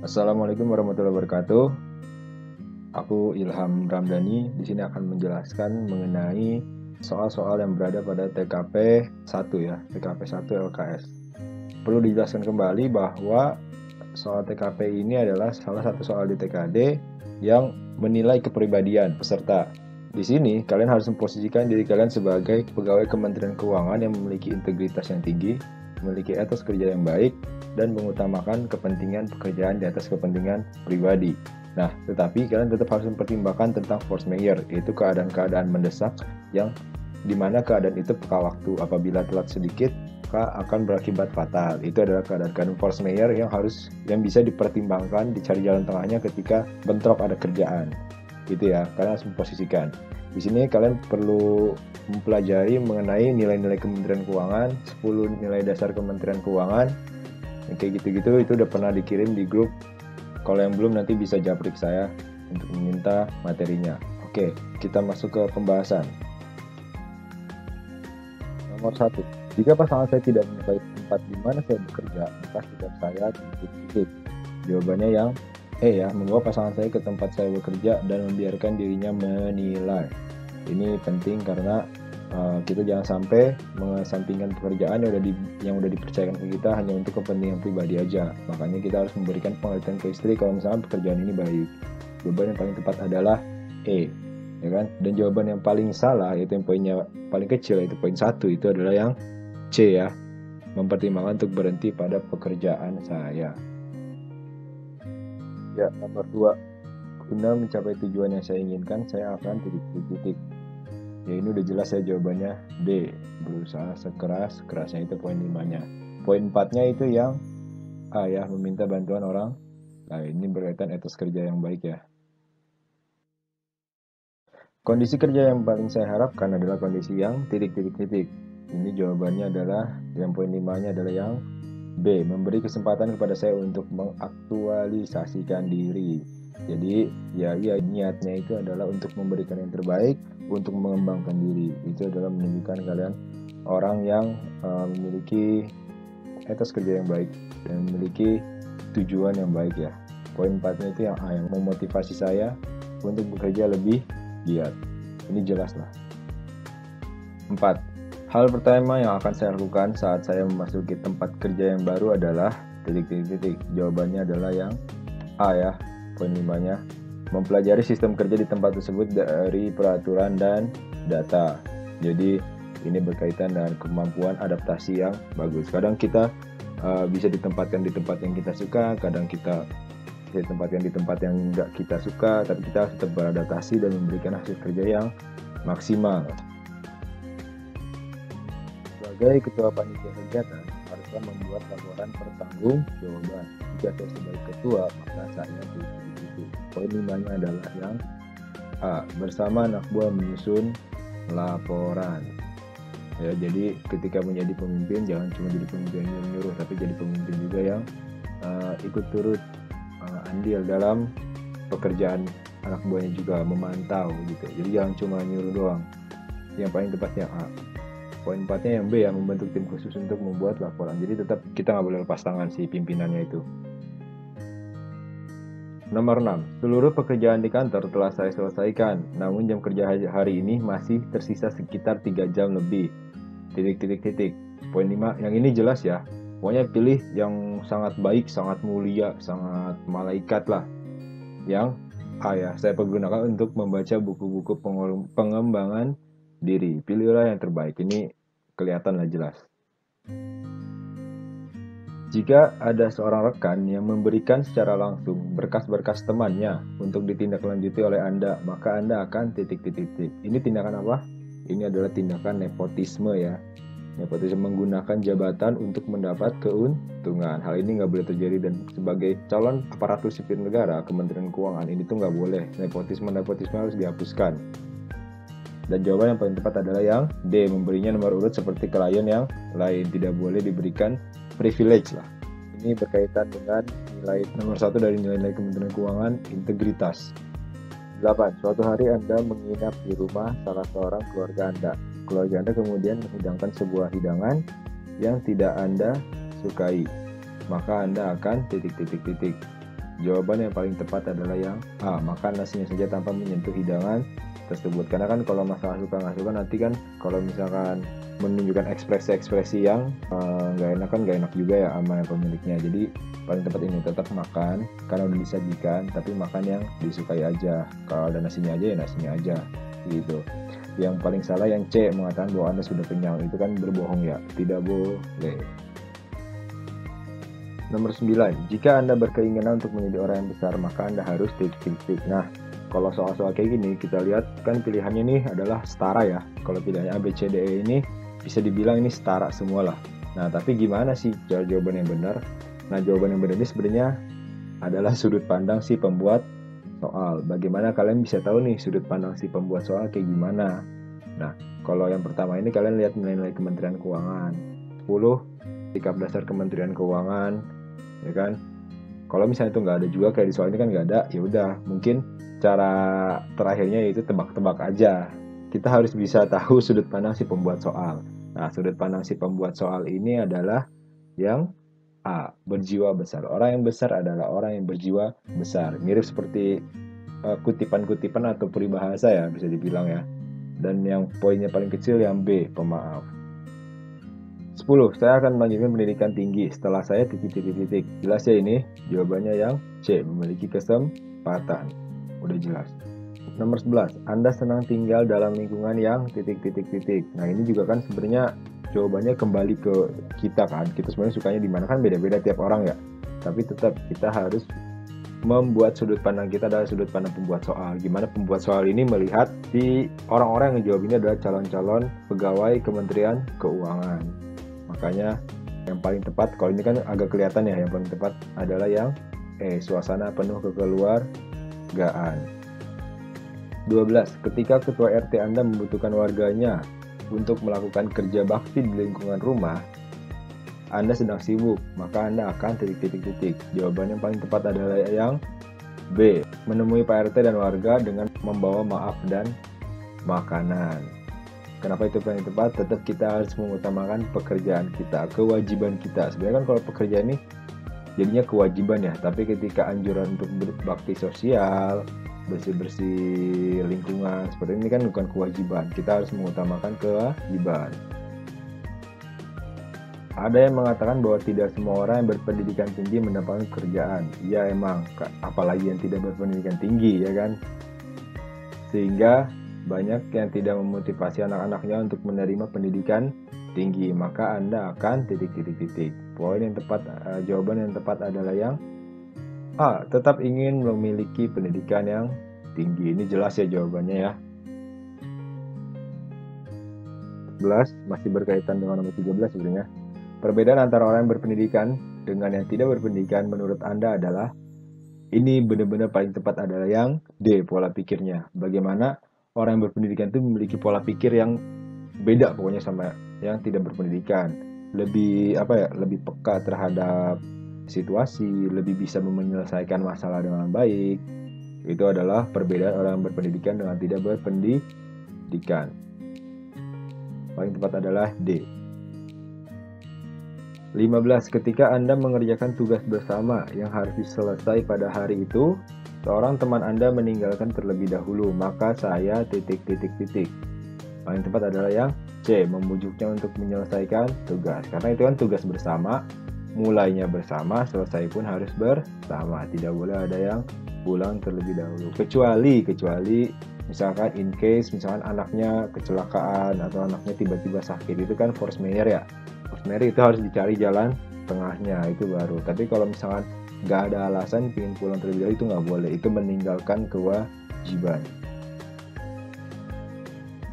Assalamualaikum warahmatullahi wabarakatuh. Aku Ilham Ramdhani. Di sini akan menjelaskan mengenai soal-soal yang berada pada TKP 1 ya, TKP 1 LKS. Perlu dijelaskan kembali bahwa soal TKP ini adalah salah satu soal di TKD yang menilai kepribadian peserta. Di sini kalian harus memposisikan diri kalian sebagai pegawai Kementerian Keuangan yang memiliki integritas yang tinggi, memiliki etos kerja yang baik, dan mengutamakan kepentingan pekerjaan di atas kepentingan pribadi. Nah, tetapi kalian tetap harus mempertimbangkan tentang force majeure, yaitu keadaan-keadaan mendesak yang dimana keadaan itu peka waktu. Apabila telat sedikit, maka akan berakibat fatal. Itu adalah keadaan force majeure yang bisa dipertimbangkan, dicari jalan tengahnya ketika bentrok ada kerjaan. Gitu ya, kalian harus memposisikan. Di sini kalian perlu mempelajari mengenai nilai-nilai Kementerian Keuangan, 10 nilai dasar Kementerian Keuangan. Yang kayak gitu-gitu itu udah pernah dikirim di grup. Kalau yang belum nanti bisa japrik saya untuk meminta materinya. Oke, kita masuk ke pembahasan. Nomor 1. Jika pasangan saya tidak menyukai tempat di mana saya bekerja, maka sikap saya titik-titik. Jawabannya yang ya, membawa pasangan saya ke tempat saya bekerja dan membiarkan dirinya menilai. Ini penting karena kita jangan sampai mengesampingkan pekerjaan yang udah dipercayakan ke kita hanya untuk kepentingan pribadi aja. Makanya kita harus memberikan pengertian ke istri kalau misalnya pekerjaan ini baik. Jawaban yang paling tepat adalah ya kan? Dan jawaban yang paling salah, yaitu yang poinnya paling kecil, yaitu poin 1, itu adalah yang C ya, mempertimbangkan untuk berhenti pada pekerjaan saya. Ya, nomor 2, guna mencapai tujuan yang saya inginkan, saya akan titik-titik. Ya, ini udah jelas ya jawabannya D, berusaha sekeras-kerasnya, itu poin 5-nya. Poin 4-nya itu yang A ya, meminta bantuan orang. Nah, ini berkaitan etos kerja yang baik ya. Kondisi kerja yang paling saya harapkan adalah kondisi yang titik-titik-titik. Ini jawabannya adalah, yang poin 5-nya adalah yang B, memberi kesempatan kepada saya untuk mengaktualisasikan diri. Jadi ya niatnya itu adalah untuk memberikan yang terbaik, untuk mengembangkan diri. Itu adalah menunjukkan kalian orang yang memiliki etos kerja yang baik dan memiliki tujuan yang baik ya. Poin 4-nya itu yang A, yang memotivasi saya untuk bekerja lebih giat. Ini jelas lah. 4. Hal pertama yang akan saya lakukan saat saya memasuki tempat kerja yang baru adalah titik-titik. Jawabannya adalah yang A ya, poin 5-nya. Mempelajari sistem kerja di tempat tersebut dari peraturan dan data. Jadi ini berkaitan dengan kemampuan adaptasi yang bagus. Kadang kita bisa ditempatkan di tempat yang kita suka, kadang kita bisa ditempatkan di tempat yang tidak kita suka, tapi kita harus tetap beradaptasi dan memberikan hasil kerja yang maksimal. Sebagai ketua panitia kegiatan, harusnya membuat laporan pertanggung jawaban. Jika saya sebagai ketua, maka saya titik-titik. Poin 5-nya adalah yang A, bersama anak buah menyusun laporan. Ya, jadi ketika menjadi pemimpin, jangan cuma jadi pemimpin yang menyuruh, tapi jadi pemimpin juga yang ikut turut andil dalam pekerjaan anak buahnya juga, memantau gitu. Jadi jangan cuma nyuruh doang. Yang paling tepatnya A. Poin 4-nya yang B ya, membentuk tim khusus untuk membuat laporan. Jadi tetap kita nggak boleh lepas tangan si pimpinannya itu. Nomor 6. Seluruh pekerjaan di kantor telah saya selesaikan, namun jam kerja hari ini masih tersisa sekitar 3 jam lebih. Titik-titik-titik. Poin 5, yang ini jelas ya. Pokoknya pilih yang sangat baik, sangat mulia, sangat malaikat lah. Yang A ya, saya pergunakan untuk membaca buku-buku pengembangan diri. Pilihlah yang terbaik. Ini kelihatanlah jelas. Jika ada seorang rekan yang memberikan secara langsung berkas-berkas temannya untuk ditindaklanjuti oleh Anda, maka Anda akan titik-titik. Ini tindakan apa? Ini adalah tindakan nepotisme ya. Nepotisme, menggunakan jabatan untuk mendapat keuntungan. Hal ini nggak boleh terjadi, dan sebagai calon aparatur sipil negara, Kementerian Keuangan, ini tuh nggak boleh. Nepotisme harus dihapuskan. Dan jawaban yang paling tepat adalah yang D, memberinya nomor urut seperti klien yang lain. Tidak boleh diberikan privilege lah. Ini berkaitan dengan nilai nomor 1 dari nilai-nilai Kementerian Keuangan, integritas. 8. Suatu hari Anda menginap di rumah salah seorang keluarga Anda. Keluarga Anda kemudian menghidangkan sebuah hidangan yang tidak Anda sukai. Maka Anda akan titik-titik-titik. Jawaban yang paling tepat adalah yang A, makan nasinya saja tanpa menyentuh hidangan tersebut. Karena kan kalau masalah suka nggak suka nanti kan kalau misalkan menunjukkan ekspresi-ekspresi yang nggak enak kan nggak enak juga ya sama pemiliknya. Jadi paling tepat ini tetap makan karena udah disajikan, tapi makan yang disukai aja. Kalau ada nasinya aja ya nasinya aja gitu. Yang paling salah yang C, mengatakan bahwa Anda sudah kenyang. Itu kan berbohong ya, tidak boleh. Nomor 9, jika Anda berkeinginan untuk menjadi orang yang besar, maka Anda harus titik-titik. Nah, kalau soal-soal kayak gini, kita lihat kan pilihannya nih adalah setara ya. Kalau pilihannya A, B, C, D, E ini bisa dibilang ini setara semua lah. Nah, tapi gimana sih jawaban yang benar? Nah, jawaban yang benar ini sebenarnya adalah sudut pandang si pembuat soal. Bagaimana kalian bisa tahu nih sudut pandang si pembuat soal kayak gimana? Nah, kalau yang pertama ini kalian lihat nilai-nilai Kementerian Keuangan. 10, sikap dasar Kementerian Keuangan, ya kan? Kalau misalnya itu nggak ada juga kayak di soal ini kan nggak ada, ya udah mungkin cara terakhirnya yaitu tebak-tebak aja. Kita harus bisa tahu sudut pandang si pembuat soal. Nah, sudut pandang si pembuat soal ini adalah yang A, berjiwa besar. Orang yang besar adalah orang yang berjiwa besar. Mirip seperti kutipan-kutipan atau peribahasa ya bisa dibilang ya. Dan yang poinnya paling kecil yang B, pemaaf. 10. Saya akan melanjutkan pendidikan tinggi setelah saya titik-titik-titik. Jelas ya ini? Jawabannya yang C, memiliki kesempatan. Udah jelas. Nomor 11. Anda senang tinggal dalam lingkungan yang titik-titik-titik. Nah, ini juga kan sebenarnya jawabannya kembali ke kita kan. Kita sebenarnya sukanya di mana kan beda-beda tiap orang ya. Tapi tetap kita harus membuat sudut pandang kita adalah sudut pandang pembuat soal. Gimana pembuat soal ini melihat si orang-orang yang menjawab ini adalah calon-calon pegawai Kementerian Keuangan. Makanya yang paling tepat, kalau ini kan agak kelihatan ya, yang paling tepat adalah yang suasana penuh kekeluargaan. 12. Ketika ketua RT Anda membutuhkan warganya untuk melakukan kerja bakti di lingkungan rumah, Anda sedang sibuk, maka Anda akan titik-titik-titik. Jawaban yang paling tepat adalah yang B, menemui Pak RT dan warga dengan membawa maaf dan makanan. Kenapa itu paling tepat? Tetap kita harus mengutamakan pekerjaan kita, kewajiban kita. Sebenarnya kan kalau pekerjaan ini jadinya kewajiban ya, tapi ketika anjuran untuk berbakti sosial, bersih-bersih lingkungan, seperti ini kan bukan kewajiban. Kita harus mengutamakan kewajiban. Ada yang mengatakan bahwa tidak semua orang yang berpendidikan tinggi mendapatkan pekerjaan. Ya emang, apalagi yang tidak berpendidikan tinggi ya kan. Sehingga banyak yang tidak memotivasi anak-anaknya untuk menerima pendidikan tinggi, maka Anda akan titik-titik-titik. Poin yang tepat, jawaban yang tepat adalah yang A, tetap ingin memiliki pendidikan yang tinggi. Ini jelas ya jawabannya ya. 11 masih berkaitan dengan nomor 13 sebenarnya. Perbedaan antara orang yang berpendidikan dengan yang tidak berpendidikan menurut Anda adalah ini benar-benar paling tepat adalah yang D, pola pikirnya. Bagaimana orang yang berpendidikan itu memiliki pola pikir yang beda pokoknya sama yang tidak berpendidikan. Lebih lebih peka terhadap situasi, lebih bisa menyelesaikan masalah dengan baik. Itu adalah perbedaan orang yang berpendidikan dengan tidak berpendidikan. Paling tepat adalah D. 15. Ketika Anda mengerjakan tugas bersama yang harus diselesai pada hari itu, seorang teman Anda meninggalkan terlebih dahulu, maka saya titik-titik-titik. Paling tepat adalah yang C, membujuknya untuk menyelesaikan tugas. Karena itu kan tugas bersama, mulainya bersama, selesai pun harus bersama. Tidak boleh ada yang pulang terlebih dahulu. Kecuali misalkan in case misalkan anaknya kecelakaan atau anaknya tiba-tiba sakit, itu kan force majeure ya. Force majeure itu harus dicari jalan tengahnya, itu baru. Tapi kalau misalkan nggak ada alasan ingin pulang terlebih dahulu, itu nggak boleh. Itu meninggalkan kewajiban.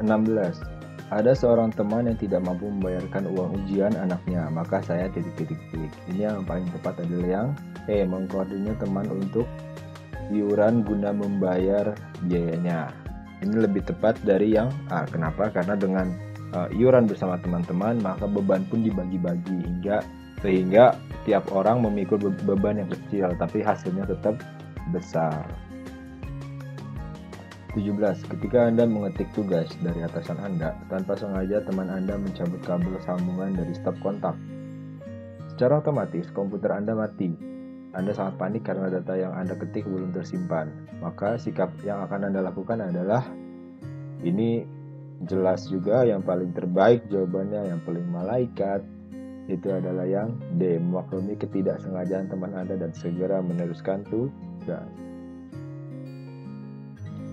16. Ada seorang teman yang tidak mampu membayarkan uang ujian anaknya, maka saya titik-titik-titik. Ini yang paling tepat adalah yang E, mengkoordinir teman untuk iuran guna membayar biayanya. Ini lebih tepat dari yang A. Kenapa? Karena dengan iuran bersama teman-teman, maka beban pun dibagi-bagi sehingga tiap orang memikul beban yang kecil, tapi hasilnya tetap besar. 17. Ketika Anda mengetik tugas dari atasan Anda, tanpa sengaja teman Anda mencabut kabel sambungan dari stop kontak. Secara otomatis komputer Anda mati. Anda sangat panik karena data yang Anda ketik belum tersimpan. Maka sikap yang akan Anda lakukan adalah, ini jelas juga yang paling terbaik jawabannya, yang paling malaikat, itu adalah yang D, memaklumi ketidaksengajaan teman Anda dan segera meneruskan tugas.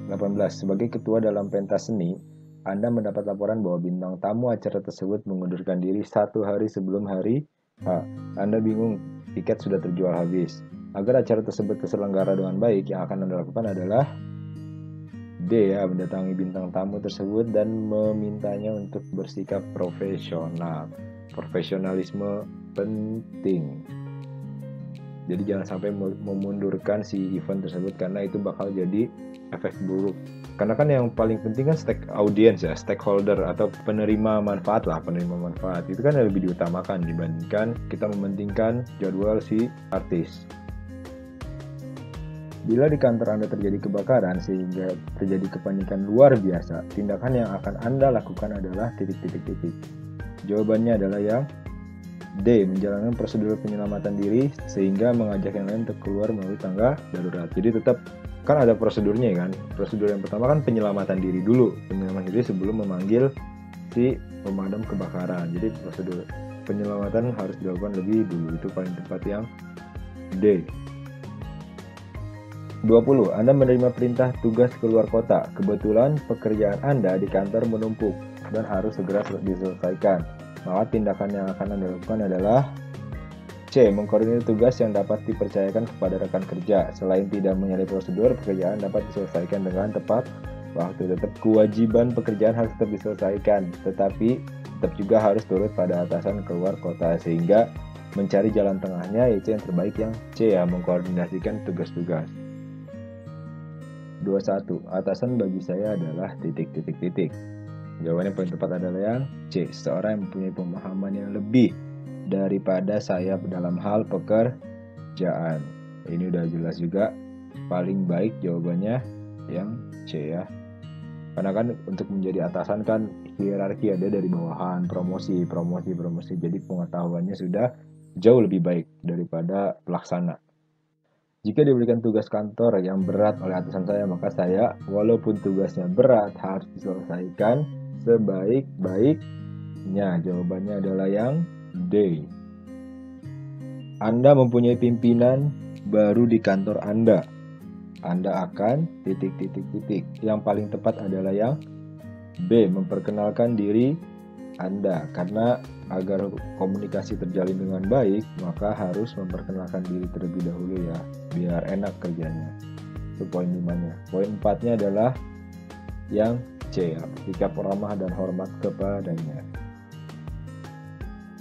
18. Sebagai ketua dalam pentas seni, Anda mendapat laporan bahwa bintang tamu acara tersebut mengundurkan diri 1 hari sebelum hari H. Anda bingung, tiket sudah terjual habis. Agar acara tersebut terselenggara dengan baik, yang akan Anda lakukan adalah D ya, mendatangi bintang tamu tersebut dan memintanya untuk bersikap profesional. Profesionalisme penting. Jadi jangan sampai memundurkan si event tersebut karena itu bakal jadi efek buruk. Karena kan yang paling penting kan audiens ya, stakeholder atau penerima manfaat lah, penerima manfaat. Itu kan lebih diutamakan dibandingkan kita mementingkan jadwal si artis. Bila di kantor Anda terjadi kebakaran sehingga terjadi kepanikan luar biasa, tindakan yang akan Anda lakukan adalah titik-titik-titik. Jawabannya adalah yang D, menjalankan prosedur penyelamatan diri sehingga mengajak yang lain untuk keluar melalui tangga darurat. Jadi tetap kan ada prosedurnya kan. Prosedur yang pertama kan penyelamatan diri dulu, penyelamatan diri sebelum memanggil si pemadam kebakaran. Jadi prosedur penyelamatan harus dilakukan lebih dulu, itu paling tepat yang D. 20. Anda menerima perintah tugas keluar kota. Kebetulan pekerjaan Anda di kantor menumpuk dan harus segera diselesaikan. Maka tindakan yang akan Anda lakukan adalah C, mengkoordinir tugas yang dapat dipercayakan kepada rekan kerja. Selain tidak menyalahi prosedur, pekerjaan dapat diselesaikan dengan tepat waktu. Tetap kewajiban pekerjaan harus tetap diselesaikan, tetapi tetap juga harus turut pada atasan keluar kota, sehingga mencari jalan tengahnya yaitu yang terbaik yang C ya, mengkoordinasikan tugas-tugas. 21. Atasan bagi saya adalah titik-titik-titik. Jawabannya paling tepat adalah yang C, seorang yang mempunyai pemahaman yang lebih daripada saya dalam hal pekerjaan. Ini udah jelas juga, paling baik jawabannya yang C ya. Karena kan untuk menjadi atasan kan hierarki ada dari bawahan, promosi. Jadi pengetahuannya sudah jauh lebih baik daripada pelaksana. Jika diberikan tugas kantor yang berat oleh atasan saya, maka saya, walaupun tugasnya berat, harus diselesaikan sebaik-baiknya. Jawabannya adalah yang D. Anda mempunyai pimpinan baru di kantor Anda. Anda akan titik-titik-titik. Yang paling tepat adalah yang B, memperkenalkan diri Anda. Karena agar komunikasi terjalin dengan baik, maka harus memperkenalkan diri terlebih dahulu ya, biar enak kerjanya. Itu poin 5-nya. Poin 4-nya adalah yang C ya, sikap ramah dan hormat kepadanya.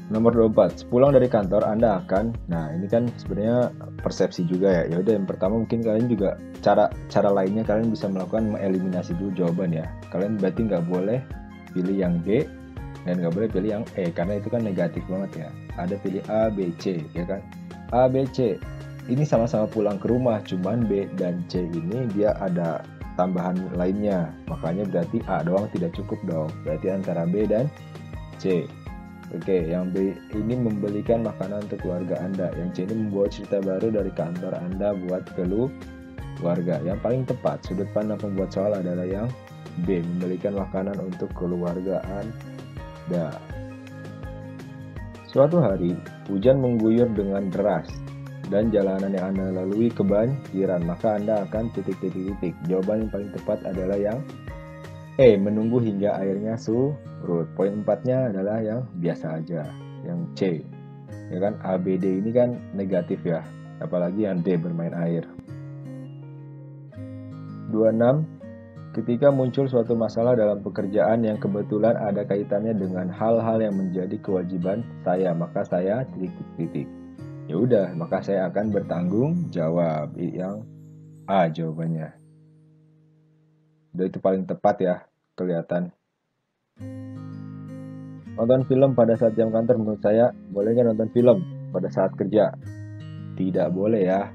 Nomor 24, sepulang dari kantor Anda akan, nah ini kan sebenarnya persepsi juga ya. Ya udah, yang pertama mungkin kalian juga cara lainnya kalian bisa melakukan mengeliminasi dulu jawaban ya. Kalian berarti nggak boleh pilih yang D dan nggak boleh pilih yang E karena itu kan negatif banget ya. Ada pilih A, B, C ya kan. A, B, C ini sama-sama pulang ke rumah, cuman B dan C ini dia ada tambahan lainnya. Makanya berarti A doang tidak cukup dong. Berarti antara B dan C. Oke, yang B ini membelikan makanan untuk keluarga Anda. Yang C ini membuat cerita baru dari kantor Anda buat keluarga. Yang paling tepat, sudut pandang pembuat soal adalah yang B, membelikan makanan untuk keluarga Anda. Suatu hari, hujan mengguyur dengan deras dan jalanan yang Anda lalui kebanjiran, maka Anda akan titik-titik-titik. Jawaban yang paling tepat adalah yang E, menunggu hingga airnya surut. Poin 4-nya adalah yang biasa aja, yang C. Ya kan, A, B, D ini kan negatif ya, apalagi yang D bermain air. 26. Ketika muncul suatu masalah dalam pekerjaan yang kebetulan ada kaitannya dengan hal-hal yang menjadi kewajiban saya, maka saya titik-titik. Ya udah, maka saya akan bertanggung jawab. Yang A jawabannya. Udah, itu paling tepat ya, kelihatan. Nonton film pada saat jam kantor, menurut saya boleh nggak nonton film pada saat kerja? Tidak boleh ya,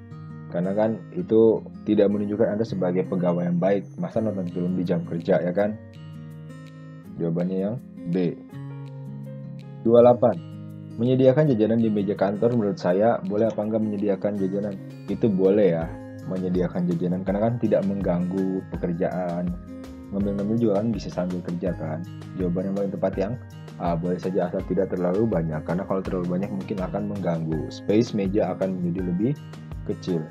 karena kan itu tidak menunjukkan Anda sebagai pegawai yang baik. Masa nonton film di jam kerja ya kan? Jawabannya yang B. 28. Menyediakan jajanan di meja kantor menurut saya boleh apa enggak menyediakan jajanan? Itu boleh ya, menyediakan jajanan karena kan tidak mengganggu pekerjaan. Ngambil-ngambil juga kan bisa sambil kerja kan. Jawaban yang paling tepat yang A, boleh saja asal tidak terlalu banyak karena kalau terlalu banyak mungkin akan mengganggu. Space meja akan menjadi lebih kecil.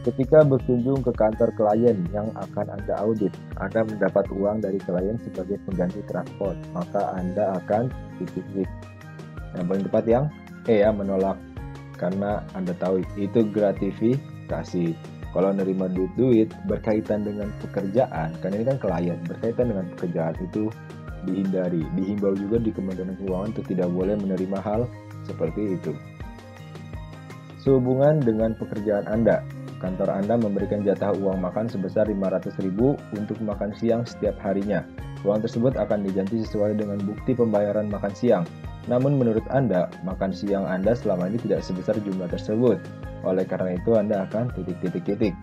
Ketika berkunjung ke kantor klien yang akan Anda audit, Anda mendapat uang dari klien sebagai pengganti transport, maka Anda akan titik-titik. Yang paling tepat yang E ya, menolak. Karena Anda tahu itu gratifikasi. Kalau nerima duit berkaitan dengan pekerjaan, karena ini kan klien, berkaitan dengan pekerjaan itu dihindari. Dihimbau juga di Kementerian Keuangan untuk tidak boleh menerima hal seperti itu. Sehubungan dengan pekerjaan Anda, kantor Anda memberikan jatah uang makan sebesar 500.000 untuk makan siang setiap harinya. Uang tersebut akan diganti sesuai dengan bukti pembayaran makan siang. Namun menurut Anda, makan siang Anda selama ini tidak sebesar jumlah tersebut. Oleh karena itu Anda akan titik-titik-titik.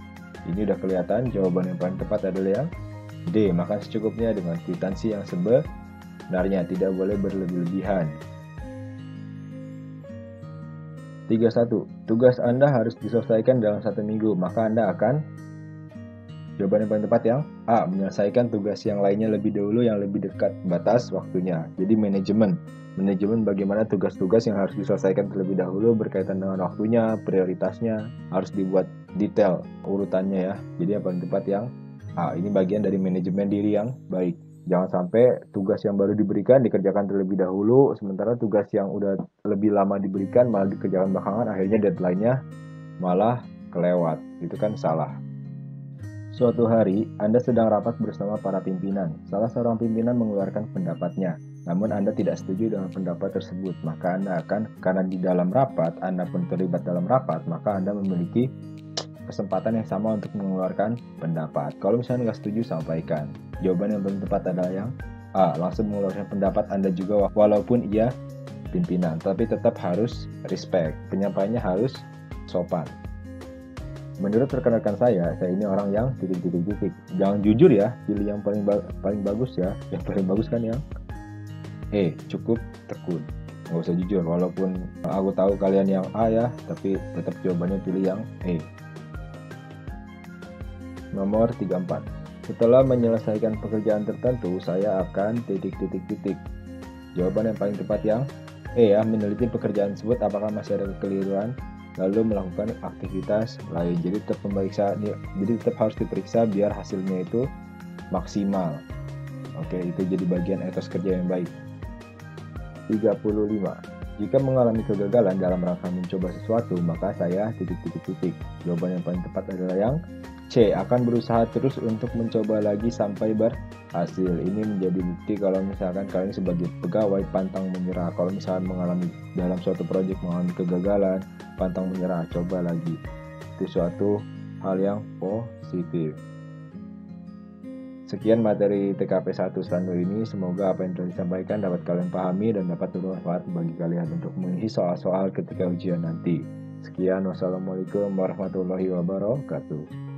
Ini udah kelihatan, jawaban yang paling tepat adalah yang D, makan secukupnya dengan kwitansi yang sebenarnya, tidak boleh berlebih-lebihan. 31. Tugas Anda harus diselesaikan dalam 1 minggu, maka Anda akan jawaban yang paling tepat yang A, menyelesaikan tugas yang lainnya lebih dahulu yang lebih dekat batas waktunya. Jadi manajemen bagaimana tugas-tugas yang harus diselesaikan terlebih dahulu berkaitan dengan waktunya, prioritasnya, harus dibuat detail urutannya ya. Jadi yang paling tepat yang A, ini bagian dari manajemen diri yang baik. Jangan sampai tugas yang baru diberikan dikerjakan terlebih dahulu, sementara tugas yang udah lebih lama diberikan malah dikerjakan belakangan, akhirnya deadline-nya malah kelewat. Itu kan salah. Suatu hari, Anda sedang rapat bersama para pimpinan. Salah seorang pimpinan mengeluarkan pendapatnya. Namun Anda tidak setuju dengan pendapat tersebut. Maka Anda akan, karena di dalam rapat, Anda pun terlibat dalam rapat, maka Anda memiliki kesempatan yang sama untuk mengeluarkan pendapat. Kalau misalnya nggak setuju, sampaikan. Jawaban yang paling tepat adalah yang A, langsung mengeluarkan pendapat Anda juga walaupun ia pimpinan. Tapi tetap harus respect. Penyampaiannya harus sopan. Menurut rekan-rekan saya ini orang yang titik-titik-titik. Jangan jujur ya, pilih yang paling bagus ya. Yang paling bagus kan yang E, cukup tekun. Nggak usah jujur, walaupun aku tahu kalian yang A ya, tapi tetap jawabannya pilih yang E. Nomor 34. Setelah menyelesaikan pekerjaan tertentu, saya akan titik-titik-titik. Jawaban yang paling tepat yang E ya, meneliti pekerjaan tersebut apakah masih ada kekeliruan, lalu melakukan aktivitas lain. Jadi tetap harus diperiksa biar hasilnya itu maksimal. Oke, itu jadi bagian etos kerja yang baik. 35. Jika mengalami kegagalan dalam rangka mencoba sesuatu, maka saya titik-titik-titik. Jawaban yang paling tepat adalah yang C, akan berusaha terus untuk mencoba lagi sampai berhasil. Ini menjadi bukti kalau misalkan kalian sebagai pegawai pantang menyerah. Kalau misalkan mengalami dalam suatu proyek mengalami kegagalan, pantang menyerah, coba lagi. Itu suatu hal yang positif. Sekian materi TKP 1 Slando ini. Semoga apa yang telah disampaikan dapat kalian pahami dan dapat bermanfaat bagi kalian untuk mengisi soal-soal ketika ujian nanti. Sekian, wassalamualaikum warahmatullahi wabarakatuh.